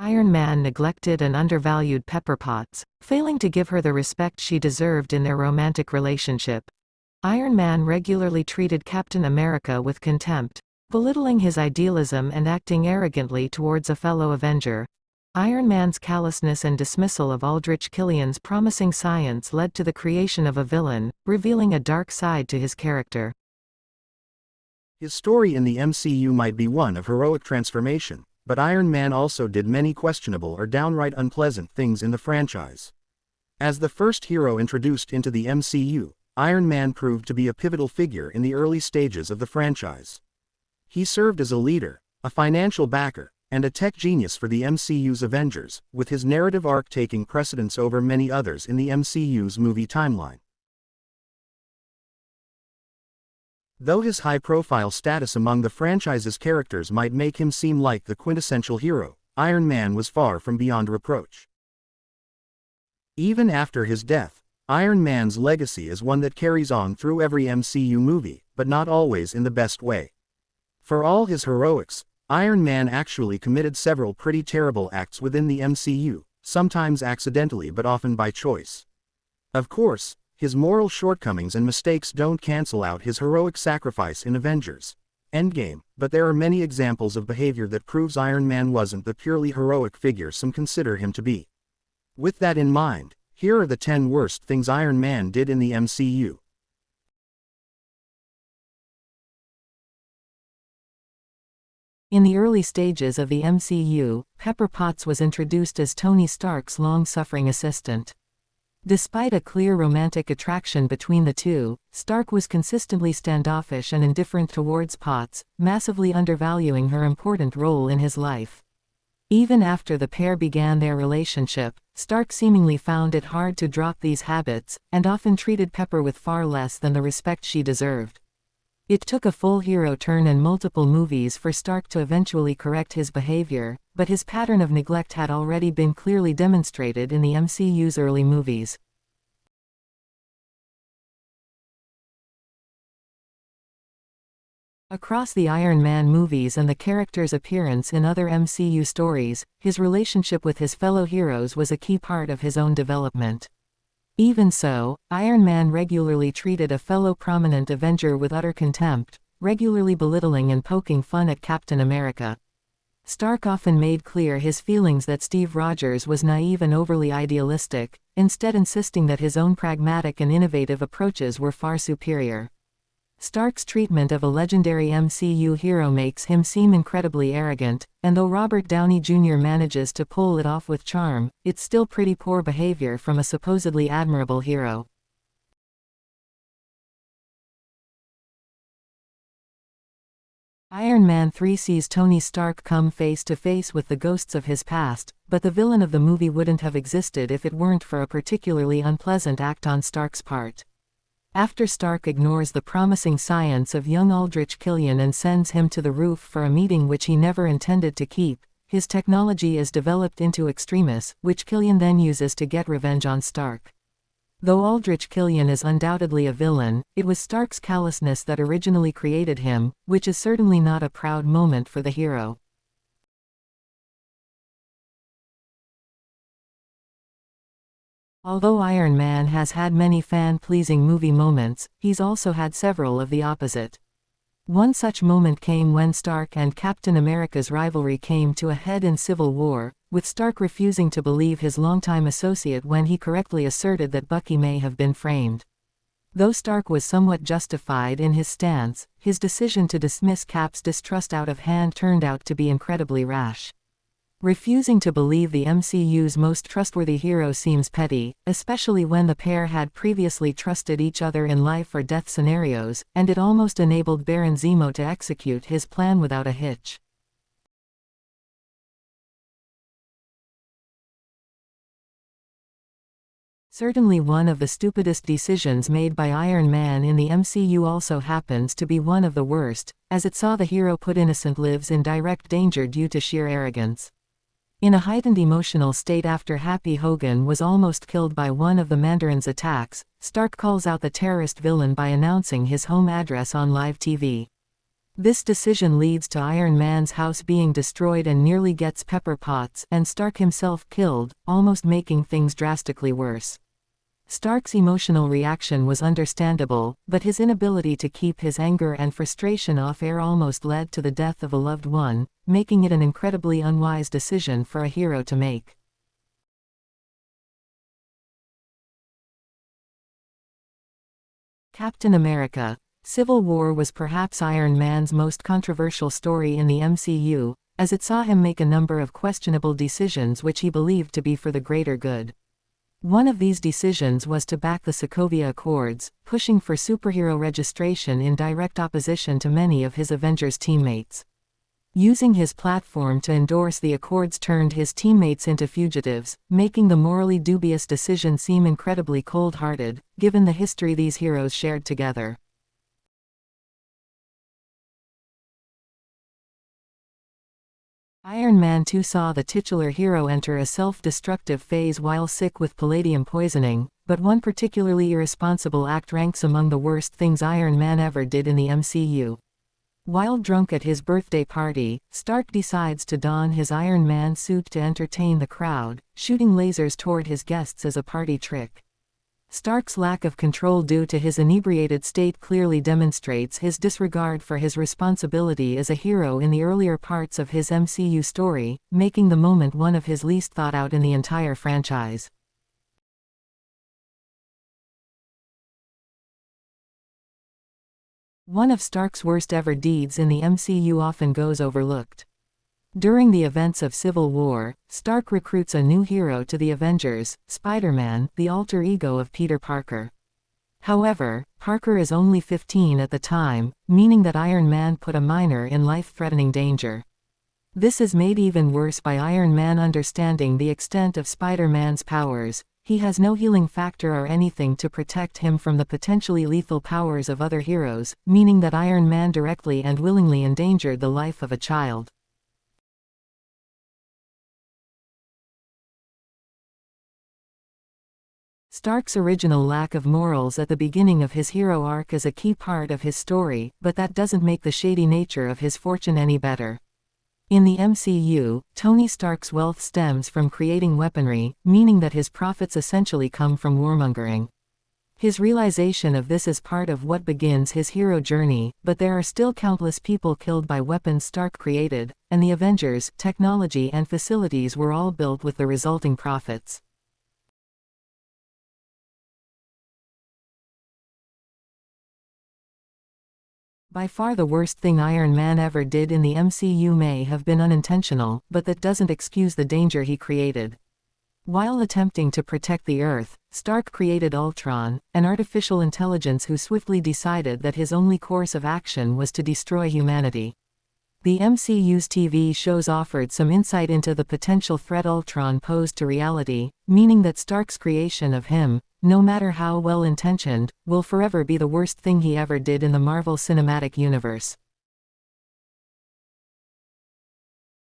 Iron Man neglected and undervalued Pepper Potts, failing to give her the respect she deserved in their romantic relationship. Iron Man regularly treated Captain America with contempt, belittling his idealism and acting arrogantly towards a fellow Avenger. Iron Man's callousness and dismissal of Aldrich Killian's promising science led to the creation of a villain, revealing a dark side to his character. His story in the MCU might be one of heroic transformation, but Iron Man also did many questionable or downright unpleasant things in the franchise. As the first hero introduced into the MCU, Iron Man proved to be a pivotal figure in the early stages of the franchise. He served as a leader, a financial backer, and a tech genius for the MCU's Avengers, with his narrative arc taking precedence over many others in the MCU's movie timeline. Though his high-profile status among the franchise's characters might make him seem like the quintessential hero, Iron Man was far from beyond reproach. Even after his death, Iron Man's legacy is one that carries on through every MCU movie, but not always in the best way. For all his heroics, Iron Man actually committed several pretty terrible acts within the MCU, sometimes accidentally but often by choice. Of course, his moral shortcomings and mistakes don't cancel out his heroic sacrifice in Avengers Endgame, but there are many examples of behavior that proves Iron Man wasn't the purely heroic figure some consider him to be. With that in mind, here are the 10 worst things Iron Man did in the MCU. In the early stages of the MCU, Pepper Potts was introduced as Tony Stark's long-suffering assistant. Despite a clear romantic attraction between the two, Stark was consistently standoffish and indifferent towards Potts, massively undervaluing her important role in his life. Even after the pair began their relationship, Stark seemingly found it hard to drop these habits, and often treated Pepper with far less than the respect she deserved. It took a full hero turn and multiple movies for Stark to eventually correct his behavior, but his pattern of neglect had already been clearly demonstrated in the MCU's early movies. Across the Iron Man movies and the character's appearance in other MCU stories, his relationship with his fellow heroes was a key part of his own development. Even so, Iron Man regularly treated a fellow prominent Avenger with utter contempt, regularly belittling and poking fun at Captain America. Stark often made clear his feelings that Steve Rogers was naive and overly idealistic, instead insisting that his own pragmatic and innovative approaches were far superior. Stark's treatment of a legendary MCU hero makes him seem incredibly arrogant, and though Robert Downey Jr. manages to pull it off with charm, it's still pretty poor behavior from a supposedly admirable hero. Iron Man 3 sees Tony Stark come face to face with the ghosts of his past, but the villain of the movie wouldn't have existed if it weren't for a particularly unpleasant act on Stark's part. After Stark ignores the promising science of young Aldrich Killian and sends him to the roof for a meeting which he never intended to keep, his technology is developed into extremis, which Killian then uses to get revenge on Stark. Though Aldrich Killian is undoubtedly a villain, it was Stark's callousness that originally created him, which is certainly not a proud moment for the hero. Although Iron Man has had many fan-pleasing movie moments, he's also had several of the opposite. One such moment came when Stark and Captain America's rivalry came to a head in Civil War, with Stark refusing to believe his longtime associate when he correctly asserted that Bucky may have been framed. Though Stark was somewhat justified in his stance, his decision to dismiss Cap's distrust out of hand turned out to be incredibly rash. Refusing to believe the MCU's most trustworthy hero seems petty, especially when the pair had previously trusted each other in life or death scenarios, and it almost enabled Baron Zemo to execute his plan without a hitch. Certainly one of the stupidest decisions made by Iron Man in the MCU also happens to be one of the worst, as it saw the hero put innocent lives in direct danger due to sheer arrogance. In a heightened emotional state after Happy Hogan was almost killed by one of the Mandarin's attacks, Stark calls out the terrorist villain by announcing his home address on live TV. This decision leads to Iron Man's house being destroyed and nearly gets Pepper Potts and Stark himself killed, almost making things drastically worse. Stark's emotional reaction was understandable, but his inability to keep his anger and frustration off-air almost led to the death of a loved one, making it an incredibly unwise decision for a hero to make. Captain America: Civil War was perhaps Iron Man's most controversial story in the MCU, as it saw him make a number of questionable decisions which he believed to be for the greater good. One of these decisions was to back the Sokovia Accords, pushing for superhero registration in direct opposition to many of his Avengers teammates. Using his platform to endorse the Accords turned his teammates into fugitives, making the morally dubious decision seem incredibly cold-hearted, given the history these heroes shared together. Iron Man 2 saw the titular hero enter a self-destructive phase while sick with palladium poisoning, but one particularly irresponsible act ranks among the worst things Iron Man ever did in the MCU. While drunk at his birthday party, Stark decides to don his Iron Man suit to entertain the crowd, shooting lasers toward his guests as a party trick. Stark's lack of control due to his inebriated state clearly demonstrates his disregard for his responsibility as a hero in the earlier parts of his MCU story, making the moment one of his least thought out in the entire franchise. One of Stark's worst ever deeds in the MCU often goes overlooked. During the events of Civil War, Stark recruits a new hero to the Avengers, Spider-Man, the alter ego of Peter Parker. However, Parker is only 15 at the time, meaning that Iron Man put a minor in life-threatening danger. This is made even worse by Iron Man understanding the extent of Spider-Man's powers. He has no healing factor or anything to protect him from the potentially lethal powers of other heroes, meaning that Iron Man directly and willingly endangered the life of a child. Stark's original lack of morals at the beginning of his hero arc is a key part of his story, but that doesn't make the shady nature of his fortune any better. In the MCU, Tony Stark's wealth stems from creating weaponry, meaning that his profits essentially come from warmongering. His realization of this is part of what begins his hero journey, but there are still countless people killed by weapons Stark created, and the Avengers' technology and facilities were all built with the resulting profits. By far the worst thing Iron Man ever did in the MCU may have been unintentional, but that doesn't excuse the danger he created. While attempting to protect the Earth, Stark created Ultron, an artificial intelligence who swiftly decided that his only course of action was to destroy humanity. The MCU's TV shows offered some insight into the potential threat Ultron posed to reality, meaning that Stark's creation of him, no matter how well-intentioned, will forever be the worst thing he ever did in the Marvel Cinematic Universe.